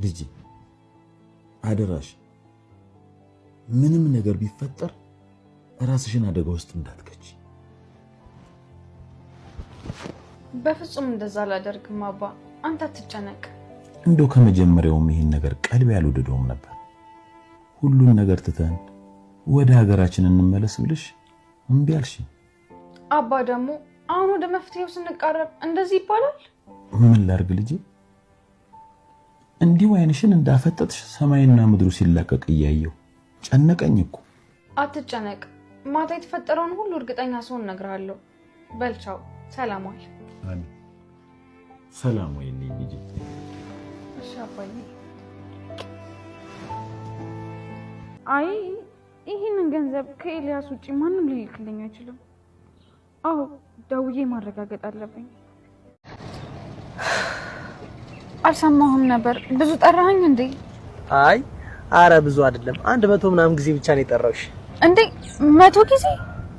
ልጅ አደራሽ ምንም ነገር ቢፈጠር ራስሽን አደጋ ውስጥ እንዳትከቺ። በፍጹም እንደዛ አላደርግም አባ፣ አንተ አትጨነቅ። እንደው ከመጀመሪያውም ይሄን ነገር ቀልብ ያልወደደውም ነበር። ሁሉን ነገር ትተን ወደ ሀገራችን እንመለስ ብልሽ እምቢ አልሽ። አባ ደግሞ አሁን ወደ መፍትሄው ስንቃረብ እንደዚህ ይባላል? ምን ላድርግ ልጄ? እንዲሁ አይንሽን እንዳፈጠጥሽ ሰማይና ምድሩ ሲላቀቅ እያየሁ ጨነቀኝ እኮ። አትጨነቅ፣ ማታ የተፈጠረውን ሁሉ እርግጠኛ ሰው እነግርሃለሁ። በልቻው ሰላም ዋል። አሜን። ሰላም ዋይልኝ ልጄ። እሺ አባዬ። አይ ይሄንን ገንዘብ ከኤልያስ ውጪ ማንም ሊልክልኝ አይችልም። አዎ ደውዬ ማረጋገጥ አለብኝ። አልሰማሁም ነበር። ብዙ ጠራኸኝ እንዴ? አይ አረ ብዙ አይደለም፣ 100 ምናምን ጊዜ ብቻ ነው የጠራሁሽ። እንዴ 100 ጊዜ?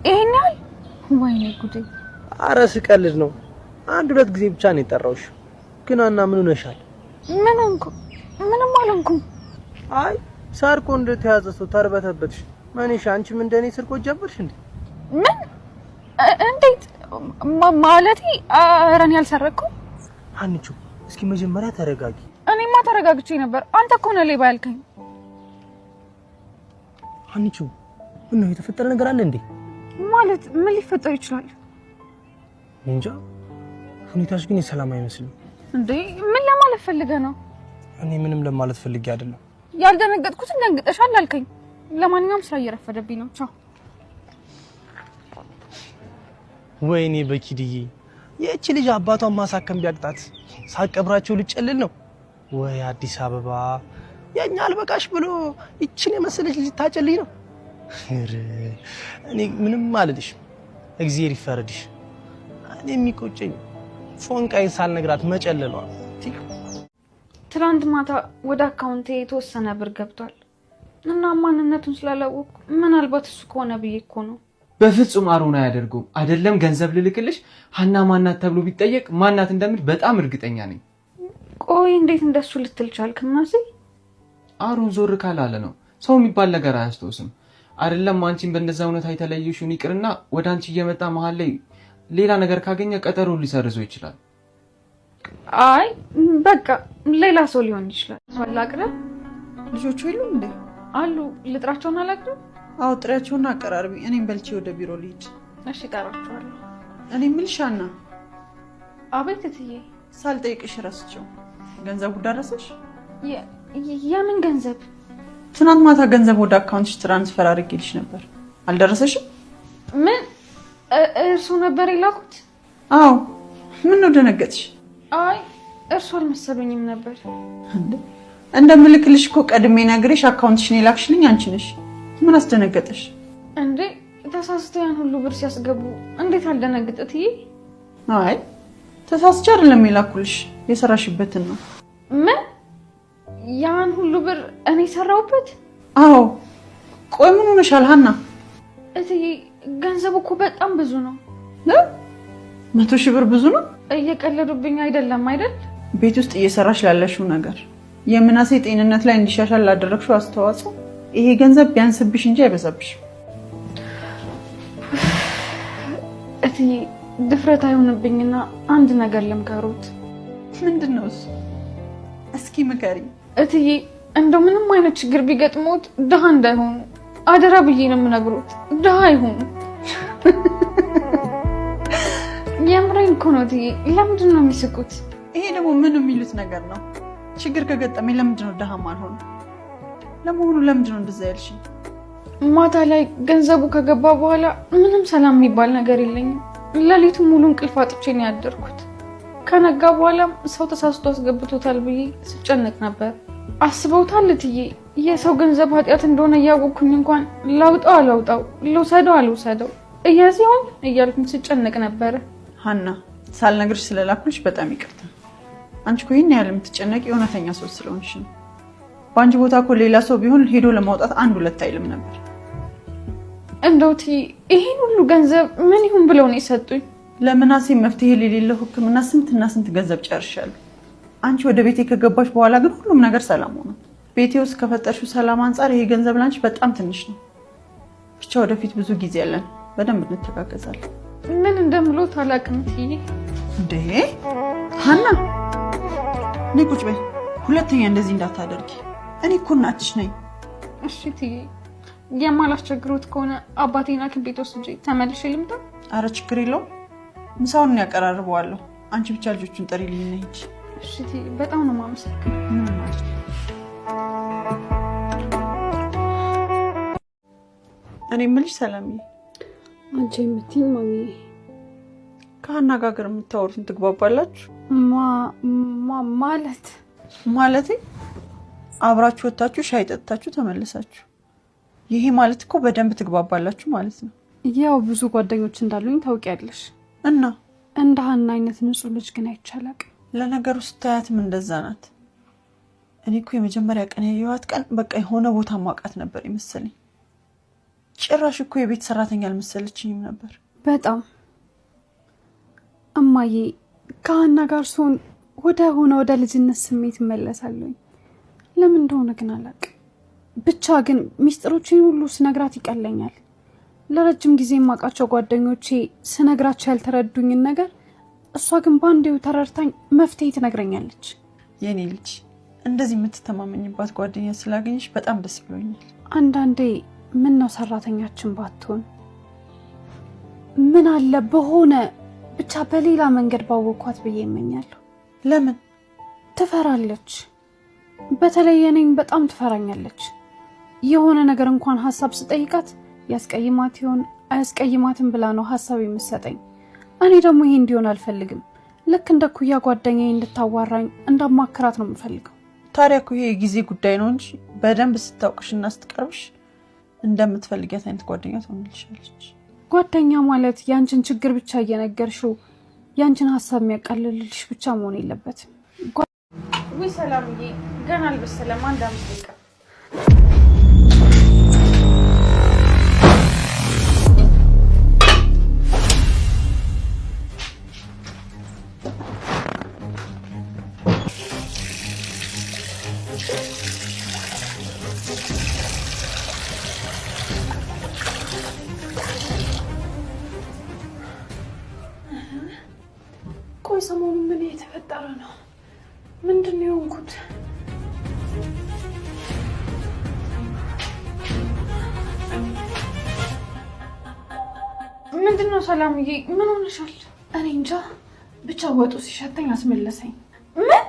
ይሄን ያህል? ወይኔ ጉዴ! አረ ስቀልድ ነው። 1-2 ጊዜ ብቻ ነው የጠራሁሽ። ግን አና ምን ሆነሻል? ምን ሆንኩ? ምንም አልሆንኩም። አይ ሰርቆ እንደተያዘ ሰው ተርበተበትሽ። ማንሽ አንቺም እንደኔ ስርቆ ጀበርሽ እንዴ? ምን? እንዴት ማለቴ? ኧረ እኔ አልሰረኩም። አንቺ እስኪ መጀመሪያ ተረጋጊ። እኔማ ተረጋግቼ ነበር። አንተ እኮ ነህ ሌባ ያልከኝ። አንቺ ምን ነው የተፈጠረ ነገር አለ እንዴ? ማለት ምን ሊፈጠር ይችላል? እንጃ። ሁኔታሽ ግን የሰላም አይመስልም። እንዴ ምን ለማለት ፈልገህ ነው? እኔ ምንም ለማለት ፈልጌ አይደለም። ያልደነገጥኩትን ደንግጠሻል አልከኝ። ለማንኛውም ስራ እየረፈደብኝ ነው። ቻው። ወይኔ በኪድዬ፣ የእቺ ልጅ አባቷን ማሳከም ቢያቅጣት ሳቀብራቸው ልጨልል ነው ወይ? አዲስ አበባ የኛ አልበቃሽ ብሎ እቺን የመሰለች ልጅ ታጨልኝ ነው። እኔ ምንም አልልሽ፣ እግዚአብሔር ይፈረድሽ። እኔ የሚቆጨኝ ፎንቃይን ሳልነግራት መጨለሏ። ትላንት ማታ ወደ አካውንቴ የተወሰነ ብር ገብቷል እና ማንነቱን ስላላወቅኩ ምናልባት እሱ ከሆነ ብዬ እኮ ነው። በፍጹም አሮን አያደርገውም። አይደለም ገንዘብ ልልክልሽ ሀና ማናት ተብሎ ቢጠየቅ ማናት እንደምል በጣም እርግጠኛ ነኝ። ቆይ እንዴት እንደሱ ልትል ቻልክ? ምናሴ አሮን ዞር ካላለ ነው ሰው የሚባል ነገር አያስታውስም። አይደለም አንቺን በእንደዛ እውነት አይተለዩሽን ይቅርና ወደ አንቺ እየመጣ መሀል ላይ ሌላ ነገር ካገኘ ቀጠሮን ሊሰርዘው ይችላል። አይ በቃ ሌላ ሰው ሊሆን ይችላል። አላቅርም። ልጆቹ የሉም እንዴ? አሉ። ልጥራቸውን አላቅርም። አዎ ጥሪያቸውና አቀራርቢ። እኔም በልቼ ወደ ቢሮ ልሂድ። እሺ እጠራቸዋለሁ። እኔ የምልሽ ሀና። አቤት እትዬ። ሳልጠይቅሽ ረስቼው፣ ገንዘቡ ደረሰሽ? የምን ገንዘብ? ትናንት ማታ ገንዘብ ወደ አካውንትሽ ትራንስፈር አድርጌልሽ ነበር። አልደረሰሽም? ምን? እርሱ ነበር የላኩት? አዎ። ምን ነው ደነገጥሽ? አይ እርሱ አልመሰለኝም ነበር። እንደምልክልሽ እኮ ቀድሜ ነግሬሽ አካውንትሽን የላክሽልኝ አንቺ ነሽ። ምን አስደነገጠሽ እንዴ? ተሳስተው ያን ሁሉ ብር ሲያስገቡ እንዴት አልደነግጥ እትዬ? አይ ተሳስቼ አይደለም የላኩልሽ፣ የሰራሽበትን ነው። ምን? ያን ሁሉ ብር እኔ ሰራውበት? አዎ። ቆይ ምን ሆነሻል ሀና? እትዬ ገንዘቡ እኮ በጣም ብዙ ነው። 100,000 ብር ብዙ ነው? እየቀለዱብኝ አይደለም አይደል? ቤት ውስጥ እየሰራሽ ላለሽው ነገር፣ የምናሴ ጤንነት ላይ እንዲሻሻል ላደረግሽው አስተዋጽኦ ይሄ ገንዘብ ቢያንስብሽ እንጂ አይበዛብሽም። እትዬ ድፍረት አይሆንብኝና አንድ ነገር ልምከሩት። ምንድነው እሱ? እስኪ ምከሪ እትዬ። እንደው ምንም አይነት ችግር ቢገጥሙት ድሃ እንዳይሆኑ አደራ ብዬ ነው የምነግሩት። ድሃ አይሆኑ። የምሬን እኮ ነው እትዬ። ለምንድን ነው የሚስቁት? ይሄ ደግሞ ምን የሚሉት ነገር ነው? ችግር ከገጠመኝ ለምንድን ነው ድሃ ማልሆነው? ለመሆኑ ለምንድን ነው እንደዛ ያልሽኝ? ማታ ላይ ገንዘቡ ከገባ በኋላ ምንም ሰላም የሚባል ነገር የለኝም። ሌሊቱ ሙሉ እንቅልፍ አጥቼ ነው ያደርኩት። ከነጋ በኋላም ሰው ተሳስቶ አስገብቶታል ብዬ ስጨነቅ ነበር። አስበውታል እትዬ? የሰው ገንዘብ ኃጢአት እንደሆነ እያወቅኩኝ እንኳን ላውጣው አላውጣው፣ ልውሰደው አልውሰደው እያዚሁን እያልኩኝ ስጨነቅ ነበር። ሀና ሳልነግርሽ ስለላኩልሽ በጣም ይቅርታ። አንቺ እኮ ይሄን ያህል የምትጨነቂ እውነተኛ ሰው ስለሆንሽ ነው። በአንቺ ቦታ እኮ ሌላ ሰው ቢሆን ሄዶ ለማውጣት 1-2 አይልም ነበር። እንደው እትዬ ይሄን ሁሉ ገንዘብ ምን ይሁን ብለው ነው የሰጡኝ? ለምናሴ መፍትሄ የሌለው ሕክምና ስንትና ስንት ገንዘብ ጨርሻለሁ። አንቺ ወደ ቤቴ ከገባሽ በኋላ ግን ሁሉም ነገር ሰላም ሆነ። ቤቴ ውስጥ ከፈጠርሽው ሰላም አንጻር ይሄ ገንዘብ ላንቺ በጣም ትንሽ ነው። ብቻ ወደፊት ብዙ ጊዜ ያለን በደንብ እንተጋገዛለን። ምን እንደምለው ታላቅም ትዬ እንዴ ሀና ነይ ቁጭ በይ። ሁለተኛ እንደዚህ እንዳታደርጊ። እኔ እኮ እናትሽ ነኝ። እሺ ትዬ የማላስቸግሮት ከሆነ አባቴና ቤት ወስጄ ተመልሼ ልምጣ? አረ ችግር የለውም። ምሳውን ያቀራርበዋለሁ። አንቺ ብቻ ልጆቹን ጥሪልኝ እና ሂጂ። እሺ ትዬ በጣም ነው የማመሰግነው። ምንም ማለት ነው። እኔ የምልሽ ሰላምዬ፣ አንቺ የምትይኝ ማሚዬ፣ ከሀና ጋር የምታወሩትን ትግባባላችሁ? ማለቴ አብራችሁ ወጣችሁ ሻይ ጠጥታችሁ ተመለሳችሁ። ይሄ ማለት እኮ በደንብ ትግባባላችሁ ማለት ነው። ያው ብዙ ጓደኞች እንዳሉኝ ታውቂያለሽ። እና እንደ ሀና አይነት ንጹህ ልጅ ግን አይቻላቅ። ለነገሩ ስታያትም እንደዛ ናት። እኔ እኮ የመጀመሪያ ቀን ያየኋት ቀን በቃ የሆነ ቦታ ማውቃት ነበር የመሰለኝ። ጭራሽ እኮ የቤት ሰራተኛ አልመሰለችኝም ነበር። በጣም እማዬ፣ ከሀና ጋር ስሆን ወደ ልጅነት ስሜት እመለሳለሁ። ለምን እንደሆነ ግን አላውቅም። ብቻ ግን ሚስጥሮችን ሁሉ ስነግራት ይቀለኛል። ለረጅም ጊዜ የማውቃቸው ጓደኞቼ ስነግራቸው ያልተረዱኝን ነገር እሷ ግን በአንዴው ተረድታኝ መፍትሄ ትነግረኛለች። የኔ ልጅ እንደዚህ የምትተማመኝባት ጓደኛ ስላገኘሽ በጣም ደስ ብሎኛል። አንዳንዴ ምን ነው ሰራተኛችን ባትሆን፣ ምን አለ በሆነ ብቻ በሌላ መንገድ ባወኳት ብዬ እመኛለሁ። ለምን? ትፈራለች። በተለይ እኔን በጣም ትፈራኛለች። የሆነ ነገር እንኳን ሀሳብ ስጠይቃት ያስቀይማት ይሆን አያስቀይማትም ብላ ነው ሀሳብ የምትሰጠኝ። እኔ ደግሞ ይሄ እንዲሆን አልፈልግም። ልክ እንደ ኩያ ጓደኛዬ እንድታዋራኝ እንዳማክራት ነው የምፈልገው። ታዲያ እኮ ይሄ የጊዜ ጉዳይ ነው እንጂ በደንብ ስታውቅሽና ስትቀርብሽ እንደምትፈልጊያት አይነት ጓደኛ ትሆንልሻለች። ጓደኛ ማለት ያንቺን ችግር ብቻ እየነገርሽው ያንቺን ሀሳብ የሚያቃልልልሽ ብቻ መሆን የለበትም። ወይ ሰላምዬ፣ ገና አልበሰለም። አንድ 5 ደቂቃ። ቆይ ሰሞኑን ምን የተፈጠረ ነው? ምንድን ነው የሆንኩት? ምንድን ነው ሰላምዬ? ምን ሆነሻል? እኔ እንጃ ብቻ ወጡ ሲሸተኝ አስመለሰኝ። ምን?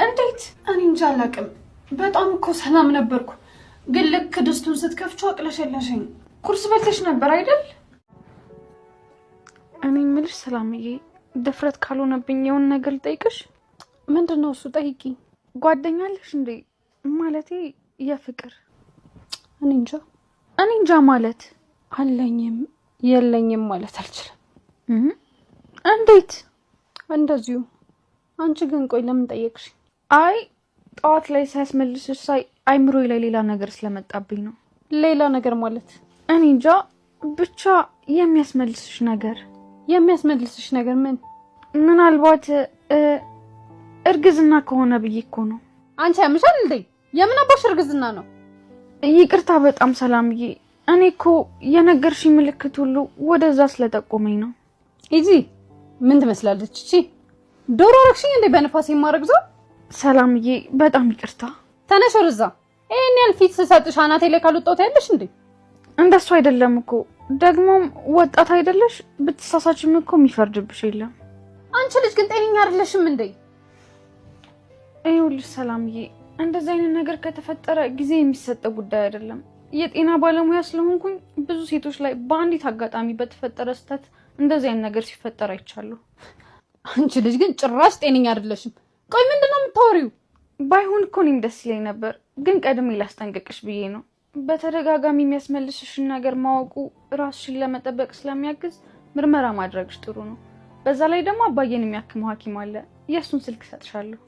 እንዴት? እኔ እንጃ አላውቅም። በጣም እኮ ሰላም ነበርኩ፣ ግን ልክ ድስቱን ስትከፍቹ አቅለሸለሸኝ። ቁርስ በልተሽ ነበር አይደል? እኔ የምልሽ ሰላምዬ፣ ድፍረት ካልሆነብኝ የሆነ ነገር ልጠይቅሽ። ምንድን ነው እሱ? ጠይቂ። ጓደኛ አለሽ እንዴ? ማለቴ የፍቅር። እኔ እንጃ ማለት አለኝም የለኝም ማለት አልችልም። እንዴት? እንደዚሁ። አንቺ ግን ቆይ ለምን ጠየቅሽ? አይ ጠዋት ላይ ሳያስመልስሽ ሳይ አይምሮዬ ላይ ሌላ ነገር ስለመጣብኝ ነው። ሌላ ነገር ማለት? እኔ እንጃ ብቻ የሚያስመልስሽ ነገር። የሚያስመልስሽ ነገር ምን? ምናልባት እርግዝና ከሆነ ብዬ እኮ ነው። አንቺ ያምሻል እንዴ? የምን አባሽ እርግዝና ነው? ይቅርታ በጣም ሰላምዬ፣ እኔ እኮ የነገርሽኝ ምልክት ሁሉ ወደዛ ስለጠቆመኝ ነው። ኢዚ ምን ትመስላለች እቺ? ዶሮ ረክሽኝ እንዴ በነፋስ የማረግዘው? ሰላምዬ በጣም ይቅርታ። ተነሽ ወርዛ። ይሄን ያህል ፊት ስሰጥሽ አናቴ ላይ ካልወጣሁት ያለሽ እንዴ? እንደሱ አይደለም እኮ። ደግሞም ወጣት አይደለሽ? ብትሳሳችም እኮ የሚፈርድብሽ የለም። አንቺ ልጅ ግን ጤነኛ አይደለሽም እንዴ? ይኸውልሽ ሰላምዬ፣ እንደዚህ አይነት ነገር ከተፈጠረ ጊዜ የሚሰጠው ጉዳይ አይደለም። የጤና ባለሙያ ስለሆንኩኝ ብዙ ሴቶች ላይ በአንዲት አጋጣሚ በተፈጠረ ስህተት እንደዚህ አይነት ነገር ሲፈጠር አይቻለሁ። አንቺ ልጅ ግን ጭራሽ ጤነኛ አይደለሽም። ቆይ ምንድን ነው የምታወሪው? ባይሆን እኮ እኔም ደስ ይለኝ ነበር፣ ግን ቀድሜ ላስጠንቅቅሽ ብዬ ነው። በተደጋጋሚ የሚያስመልስሽን ነገር ማወቁ ራስሽን ለመጠበቅ ስለሚያግዝ ምርመራ ማድረግሽ ጥሩ ነው። በዛ ላይ ደግሞ አባዬን የሚያክመው ሐኪም አለ። የእሱን ስልክ እሰጥሻለሁ።